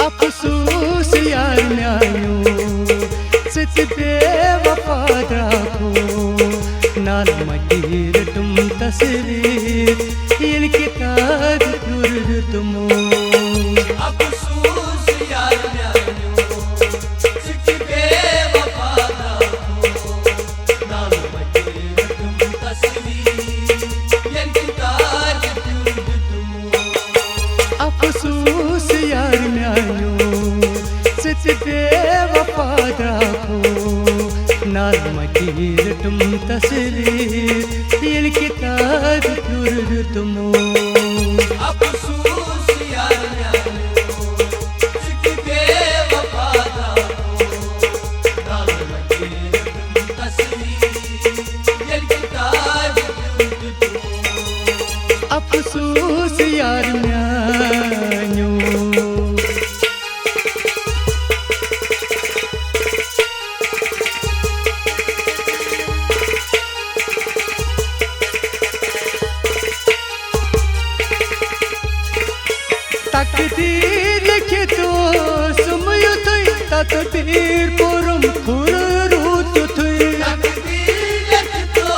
अफसोस यार म्यानो सच बेवफा द्राको नाल मटीर तुम तस्वीर इन किताब तुर तुमो अफसोस यार म्यानो सच बेवफा द्राको नाल मटीर तुम तस्वीर इन किताब तुर तुमो अफसोस यार म्यानो सच बेवफा द्राको नाल मटीर तुम तस्वीर इन किताब तुर तुमो अफसोस यार म्यानो सच बेवफा द्राको नाल मटीर तुम तस्वीर इन किताब तुर तुमो अफसोस यार म्यानो तकदीर लिखे तो सुमयु तुई तकदीर पुरम खुर रूत तुई तकदीर लिखतो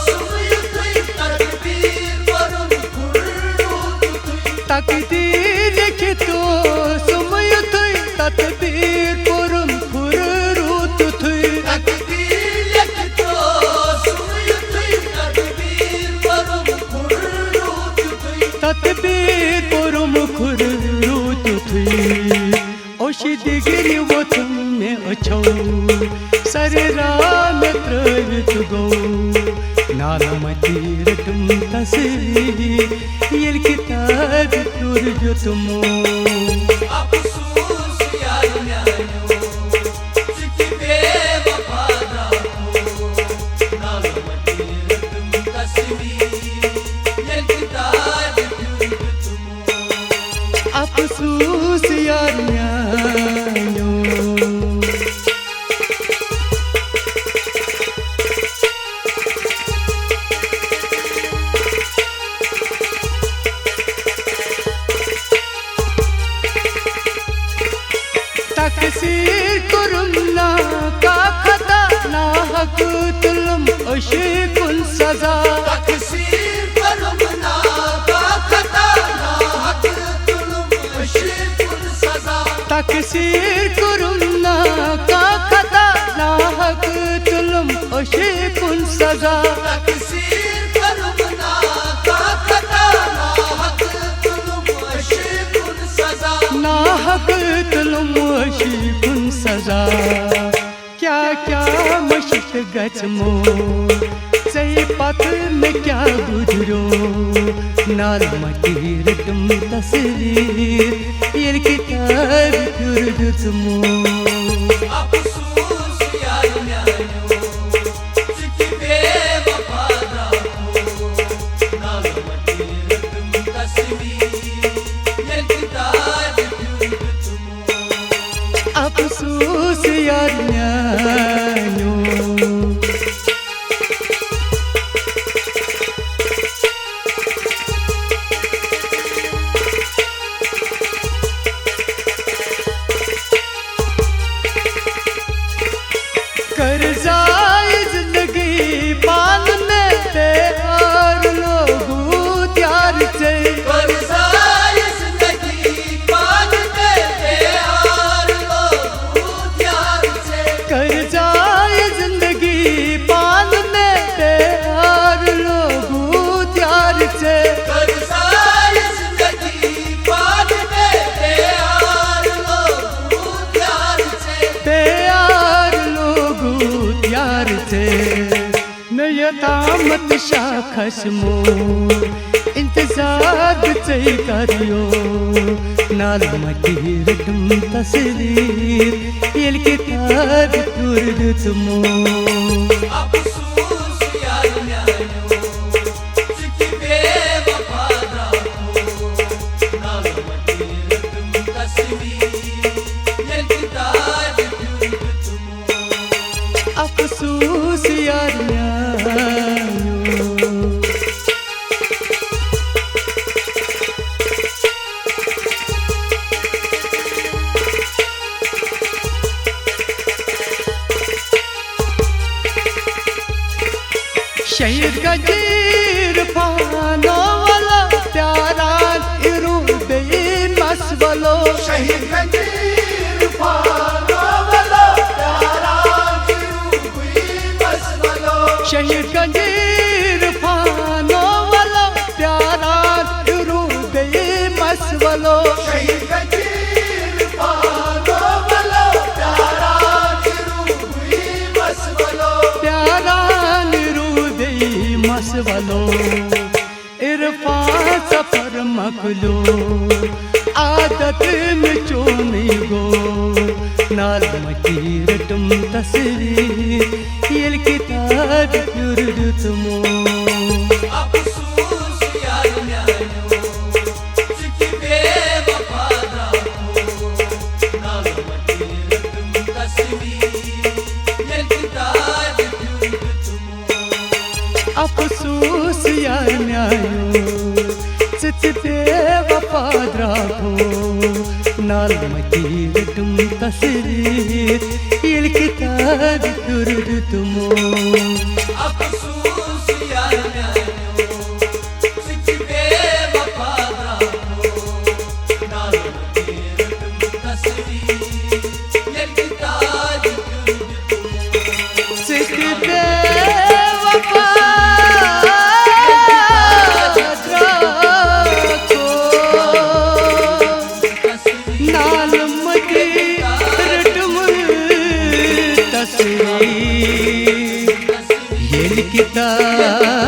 सुमयु तुई तकदीर परम खुर्रूत तुई तकदीर लिखे तो सुमयु तुई तकदीर पुरम खुर रूत तुई तकदीर लिखतो सुमयु तुई तकदीर परम खुर्रूत तुई तकदीर पुरम खुर रूत तुई ओशी दिगिरी वो तुमने अछो सर राम त्रवित गो नाल मतीर तुम तस्वीर ये किताब तुर जो तुमो अफसोस यार म्यानो सच बेवफा द्राको नाल मटीर तुम तस्वीर इन किताब तुर तुमो अफसोस यार म्यानो तकसीर कुरुम ना का खता ना हक तुलम अशिकुन सजा तकसीर परम ना का खता ना हक तुलम अशिकुन सजा तकसीर कुरुम ना का खता ना हक तुलम अशिकुन सजा तकसीर परम ना का खता ना हक तुलम अशिकुन सजा ना हक तुलम अशिकुन सजा क्या क्या मशिक गचमो सही पथ में क्या गुजरो नाल मटीर तुम तस्वीर ये किताब तुर तुमो अफसोस यार म्यानो सच बेवफा द्राको नाल मटीर तुम तस्वीर इन किताब तुर तुमो अफसोस यार म्यानो कर्जाए जिंदगी पाल में तैयार लोगू त्यार से कर्जाए जिंदगी पाल में तैयार लोगू त्यार से कर्जाए जिंदगी पाल में तैयार लोगू त्यार से कर्जाए जिंदगी पाल में तैयार लोगू त्यार से तैयार लोगू त्यार से नयतामत शाखसमो इंतजार से करियो नाल मटीर तुम तस्वीर ये किताब तुर तुमो अफसोस यार म्यानो सच बेवफा द्राको नाल मटीर तुम तस्वीर इन किताब तुर तुमो अफसोस यार म्यानो शहीद गजीर फानो वाला प्यारा इरू बेन मसवलो शहीद गजीर फानो वाला प्यारा इरू बेन मसवलो शहीद गजीर फानो वाला प्यारा इरू बेन मसवलो शहीद गजीर फानो वाला प्यारा इरू बेन मसवलो प्यारा इरू बेन मसवलो इरफान सफर मखलो आदत में चोमी गो नाल मकीरटम तस्वीर येल किताब युर्द तुमो अफसोस यार न्यायो सिकी बेवफा राखो नाल मकीरटम तस्वीर येल किताब युर्द तुमो अफसोस यार न्यायो सित बेवफा राखो नाल मकीरटम तस्वीर येल किताब युर्द तुमो अफसोस यार न्यायो सिकी बेवफा राखो नाल मकीरटम तस्वीर येल किताब युर्द तुमो सित बेवफा नाल मकीरटम तस्वीर येल किताब